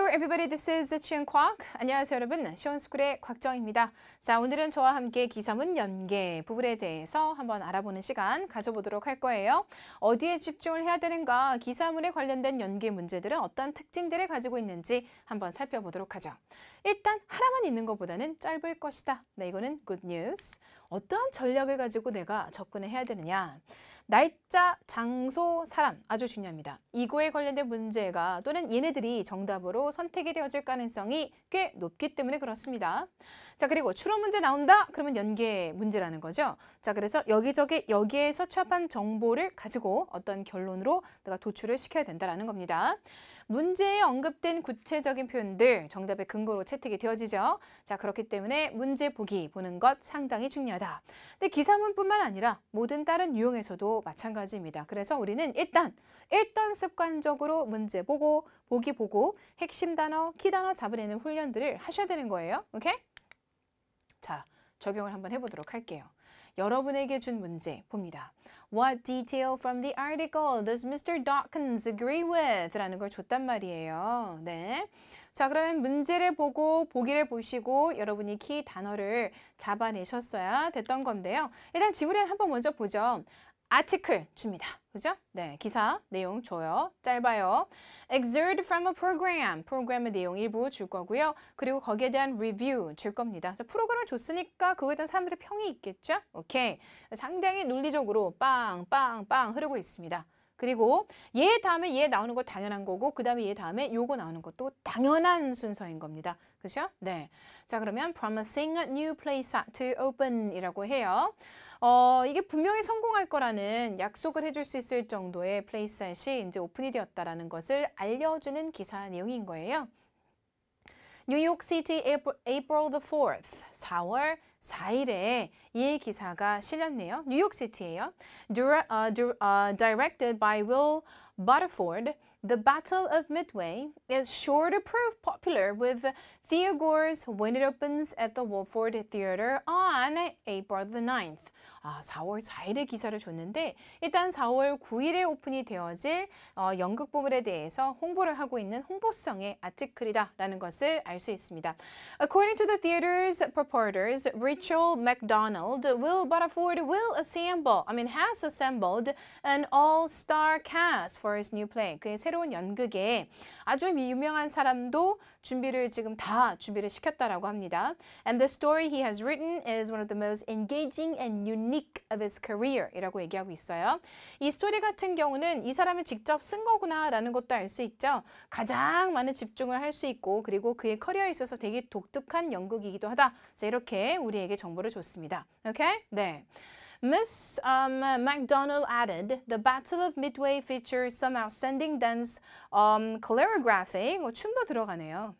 Hello everybody, this is Chiang Kwak. 안녕하세요 여러분, 시원스쿨의 곽정입니다. 자, 오늘은 저와 함께 기사문 연계 부분에 대해서 한번 알아보는 시간 가져보도록 할 거예요. 어디에 집중을 해야 되는가, 기사문에 관련된 연계 문제들은 어떤 특징들을 가지고 있는지 한번 살펴보도록 하죠. 일단 하나만 있는 것보다는 짧을 것이다. 네, 이거는 good news. 어떠한 전략을 가지고 내가 접근을 해야 되느냐. 날짜, 장소, 사람 아주 중요합니다. 이거에 관련된 문제가 또는 얘네들이 정답으로 선택이 되어질 가능성이 꽤 높기 때문에 그렇습니다. 자, 그리고 추론 문제 나온다? 그러면 연계 문제라는 거죠. 자, 그래서 여기저기 여기에서 취합한 정보를 가지고 어떤 결론으로 내가 도출을 시켜야 된다는 겁니다. 문제에 언급된 구체적인 표현들 정답의 근거로 채택이 되어지죠. 자, 그렇기 때문에 문제 보는 것 상당히 중요하다. 근데 기사문뿐만 아니라 모든 다른 유형에서도 마찬가지입니다. 그래서 우리는 일단 습관적으로 문제 보고 핵심 단어, 키 단어 잡아내는 훈련들을 하셔야 되는 거예요. 오케이? 자, 적용을 한번 해보도록 할게요. 여러분에게 준 문제 봅니다. What detail from the article does Mr. Dawkins agree with? 라는 걸 줬단 말이에요. 네. 자, 그러면 문제를 보고 보기를 보시고 여러분이 키 단어를 잡아내셨어야 됐던 건데요. 일단 지문에 한번 먼저 보죠. article 줍니다. 그죠? 네, 기사 내용 줘요. 짧아요. excerpt from a program. 프로그램의 내용 일부 줄 거고요. 그리고 거기에 대한 review 줄 겁니다. 자, 프로그램을 줬으니까 그거에 대한 사람들의 평이 있겠죠? 오케이. 상당히 논리적으로 빵 흐르고 있습니다. 그리고 얘 다음에 얘 나오는 거 당연한 거고 그 다음에 얘 다음에 요거 나오는 것도 당연한 순서인 겁니다. 그죠? 네. 자, 그러면 promising a new place to open 이라고 해요. 이게 분명히 성공할 거라는 약속을 해줄 수 있을 정도의 플레이스앗이 이제 오픈이 되었다라는 것을 알려주는 기사 내용인 거예요. 뉴욕 시티 April the 4th, 4월 4일에 이 기사가 실렸네요. 뉴욕 시티예요. Directed by Will Butterford, The Battle of Midway is sure to prove popular with theaters when it opens at the Woolford Theater on April the 9th. 4월 4일에 기사를 줬는데 일단 4월 9일에 오픈이 되어질 연극 부분에 대해서 홍보를 하고 있는 홍보성의 아티클이다라는 것을 알 수 있습니다. According to the theater's purporters, Rachel McDonald, Will Butterford has assembled an all-star cast for his new play. 그의 새로운 연극에 아주 유명한 사람도 준비를 시켰다라고 합니다. And the story he has written is one of the most engaging and unique of his career 이라고 얘기하고 있어요. 이 스토리 같은 경우는 이 사람이 직접 쓴 거구나 라는 것도 알 수 있죠. 가장 많은 집중을 할 수 있고 그리고 그의 커리어에 있어서 되게 독특한 연극이기도 하다. 자, 이렇게 우리에게 정보를 줬습니다. 오케이? 네. Miss MacDonald added, the Battle of Midway features some outstanding dance choreography. 춤도 들어가네요.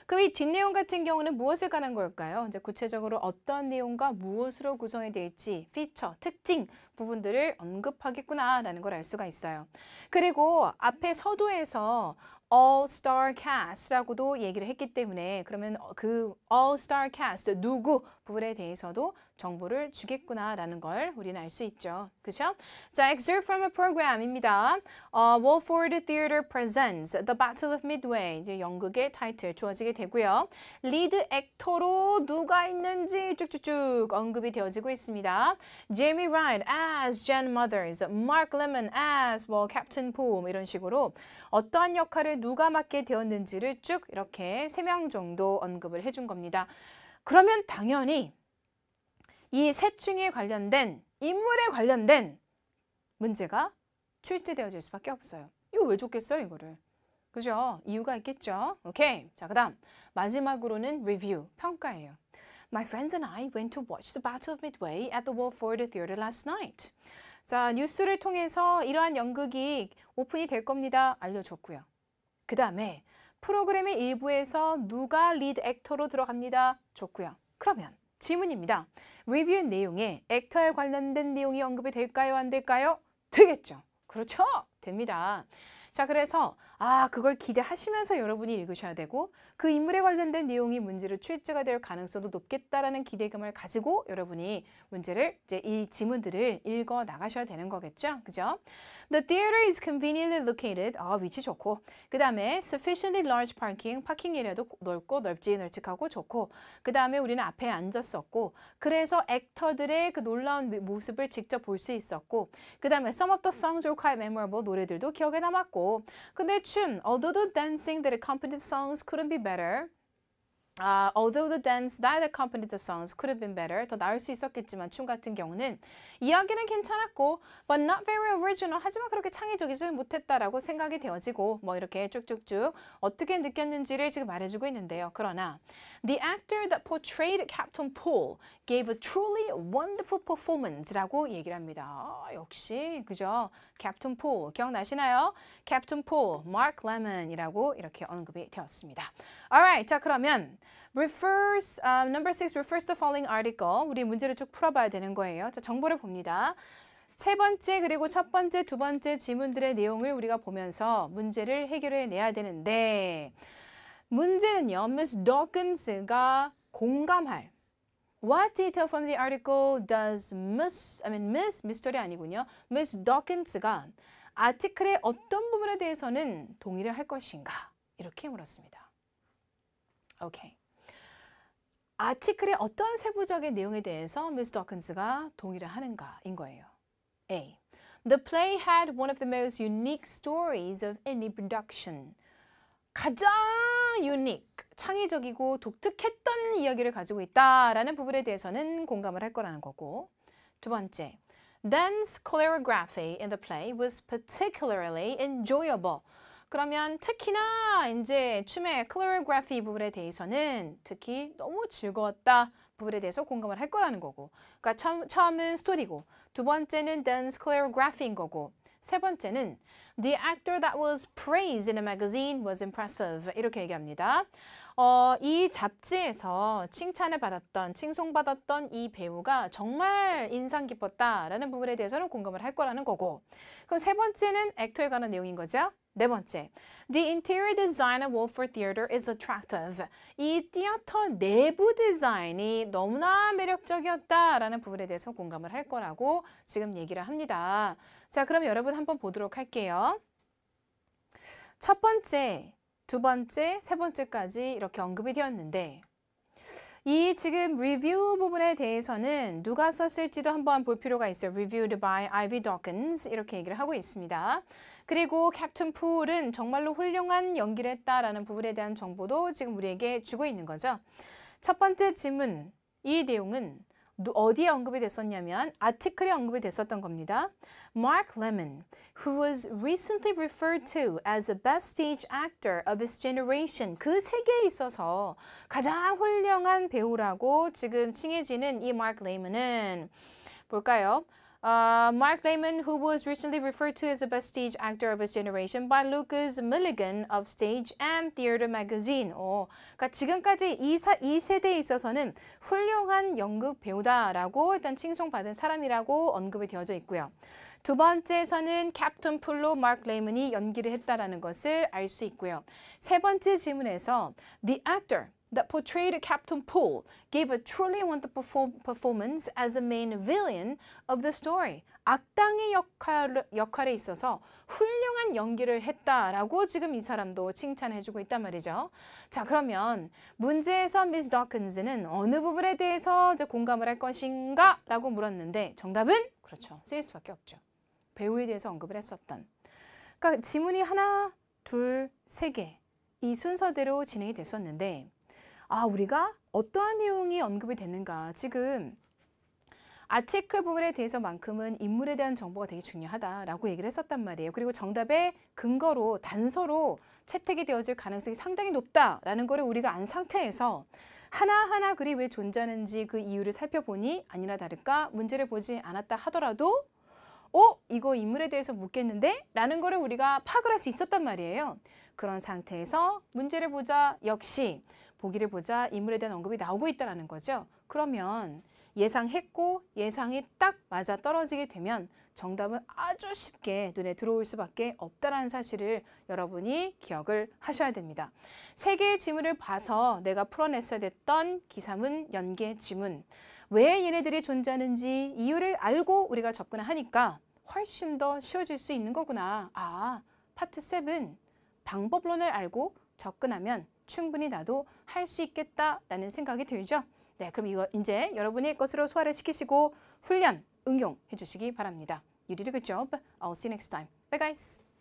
그 이 뒷내용 같은 경우는 무엇을 관한 걸까요? 이제 구체적으로 어떤 내용과 무엇으로 구성이 될지, 피처, 특징 부분들을 언급하겠구나라는 걸 알 수가 있어요. 그리고 앞에 서두에서 All-Star Cast라고도 얘기를 했기 때문에 그러면 그 All-Star Cast 누구 부분에 대해서도 정보를 주겠구나라는 걸 우리는 알 수 있죠. 그렇죠? 자, excerpt from a program입니다. Woolford Theater presents The Battle of Midway. 이제 연극의 타이틀 주어지게 되고요. 리드 액터로 누가 있는지 쭉쭉쭉 언급이 되어지고 있습니다. Jamie Wright as Jen Mothers, Mark Lemmon as Captain Poom 이런 식으로 어떠한 역할을 누가 맡게 되었는지를 쭉 이렇게 3명 정도 언급을 해준 겁니다. 그러면 당연히 이 셋 중에 관련된 인물에 관련된 문제가 출제되어질 수밖에 없어요. 이거 왜 줬겠어요, 이거를? 그죠? 이유가 있겠죠? 오케이. 자, 그다음 마지막으로는 리뷰, 평가예요. My friends and I went to watch the Battle of Midway at the Woolford Theater last night. 자, 뉴스를 통해서 이러한 연극이 오픈이 될 겁니다. 알려줬고요. 그 다음에 프로그램의 일부에서 누가 리드 액터로 들어갑니다. 줬고요. 그러면 질문입니다. 리뷰 내용에 액터에 관련된 내용이 언급이 될까요? 안 될까요? 되겠죠. 그렇죠. 됩니다. 자, 그래서 그걸 기대하시면서 여러분이 읽으셔야 되고 그 인물에 관련된 내용이 문제로 출제가 될 가능성도 높겠다라는 기대감을 가지고 여러분이 문제를 이제 이 지문들을 읽어 나가셔야 되는 거겠죠. 그죠? The theater is conveniently located. 위치 좋고. 그 다음에 sufficiently large parking. 파킹 에리아도 넓고 널찍하고 좋고. 그 다음에 우리는 앞에 앉았었고. 그래서 액터들의 그 놀라운 모습을 직접 볼 수 있었고. 그 다음에 some of the songs were quite memorable. 노래들도 기억에 남았고. 근데 춤, although the dancing that accompanied the songs couldn't be better. Although the dance that accompanied the songs could have been better. 더 나을 수 있었겠지만 춤 같은 경우는 이야기는 괜찮았고 but not very original. 하지만 그렇게 창의적이지 못했다라고 생각이 되어지고 뭐 이렇게 쭉쭉쭉 어떻게 느꼈는지를 지금 말해주고 있는데요. 그러나 The actor that portrayed Captain Paul gave a truly wonderful performance라고 얘기를 합니다. 역시 그죠? Captain Paul 기억나시나요? Captain Paul, Mark Lemon이라고 이렇게 언급이 되었습니다. Alright, 자 그러면 refers, number 6 refers to the following article. 우리 문제를 쭉 풀어봐야 되는 거예요. 자, 정보를 봅니다. 세 번째 그리고 첫 번째, 두 번째 지문들의 내용을 우리가 보면서 문제를 해결해 내야 되는데 문제는요. Miss Dawkins가 공감할 What detail from the article does Miss들이 아니군요. Miss Dawkins가 아티클의 어떤 부분에 대해서는 동의를 할 것인가? 이렇게 물었습니다. 오케이. 아티클의 어떤 세부적인 내용에 대해서 Miss Dawkins가 동의를 하는가인 거예요. A. The play had one of the most unique stories of any production. 가장 unique, 창의적이고 독특했던 이야기를 가지고 있다라는 부분에 대해서는 공감을 할 거라는 거고. 두 번째, dance choreography in the play was particularly enjoyable. 그러면 특히나 이제 춤의 choreography 부분에 대해서는 특히 너무 즐거웠다 부분에 대해서 공감을 할 거라는 거고. 그러니까 처음은 스토리고, 두 번째는 dance choreography인 거고, 세 번째는 the actor that was praised in a magazine was impressive. 이렇게 얘기합니다. 이 잡지에서 칭찬을 받았던, 칭송받았던 이 배우가 정말 인상 깊었다라는 부분에 대해서는 공감을 할 거라는 거고. 그럼 세 번째는 액터에 관한 내용인 거죠. 네 번째, the interior design of Wolford Theatre is attractive. 이 티어터 내부 디자인이 너무나 매력적이었다라는 부분에 대해서 공감을 할 거라고 지금 얘기를 합니다. 자, 그럼 여러분 한번 보도록 할게요. 첫 번째, 두 번째, 세 번째까지 이렇게 언급이 되었는데 이 지금 리뷰 부분에 대해서는 누가 썼을지도 한번 볼 필요가 있어요. Reviewed by Ivy Dawkins 이렇게 얘기를 하고 있습니다. 그리고 캡틴 풀은 정말로 훌륭한 연기를 했다라는 부분에 대한 정보도 지금 우리에게 주고 있는 거죠. 첫 번째 질문, 이 내용은 어디에 언급이 됐었냐면 아티클에 언급이 됐었던 겁니다. Mark Lemmon, who was recently referred to as the best stage actor of his generation. 그 세계에 있어서 가장 훌륭한 배우라고 지금 칭해지는 이 Mark Lemmon은 볼까요? Mark Lemmon, who was recently referred to as the best stage actor of his generation by Lucas Milligan of Stage and Theatre Magazine. 그러니까 지금까지 이 세대에 있어서는 훌륭한 연극 배우다라고 일단 칭송받은 사람이라고 언급이 되어져 있고요. 두 번째에서는 캡틴 풀로 마크 레이먼이 연기를 했다라는 것을 알 수 있고요. 세 번째 질문에서 The actor that portrayed Captain Paul gave a truly wonderful performance as the main villain of the story. 악당의 역할에 있어서 훌륭한 연기를 했다라고 지금 이 사람도 칭찬해주고 있단 말이죠. 자, 그러면 문제에서 미스 더킨즈는 어느 부분에 대해서 이제 공감을 할 것인가? 라고 물었는데 정답은? 그렇죠. 쓰일 수밖에 없죠. 배우에 대해서 언급을 했었던. 그러니까 지문이 하나, 둘, 세 개. 이 순서대로 진행이 됐었는데 우리가 어떠한 내용이 언급이 됐는가. 지금 아티클 부분에 대해서만큼은 인물에 대한 정보가 되게 중요하다라고 얘기를 했었단 말이에요. 그리고 정답의 근거로 단서로 채택이 되어질 가능성이 상당히 높다라는 거를 우리가 안 상태에서 하나하나 글이 왜 존재하는지 그 이유를 살펴보니 아니나 다를까 문제를 보지 않았다 하더라도 이거 인물에 대해서 묻겠는데? 라는 거를 우리가 파악을 할 수 있었단 말이에요. 그런 상태에서 문제를 보자 역시 보기를 보자 인물에 대한 언급이 나오고 있다는 거죠. 그러면 예상했고 예상이 딱 맞아 떨어지게 되면 정답은 아주 쉽게 눈에 들어올 수밖에 없다는 사실을 여러분이 기억을 하셔야 됩니다. 세 개의 지문을 봐서 내가 풀어냈어야 됐던 기사문, 연계, 지문. 왜 얘네들이 존재하는지 이유를 알고 우리가 접근을 하니까 훨씬 더 쉬워질 수 있는 거구나. 아, 파트 7 방법론을 알고 접근하면 충분히 나도 할 수 있겠다라는 생각이 들죠. 네, 그럼 이거 이제 여러분이 것으로 소화를 시키시고 훈련, 응용해 주시기 바랍니다. You did a good job. I'll see you next time. Bye guys.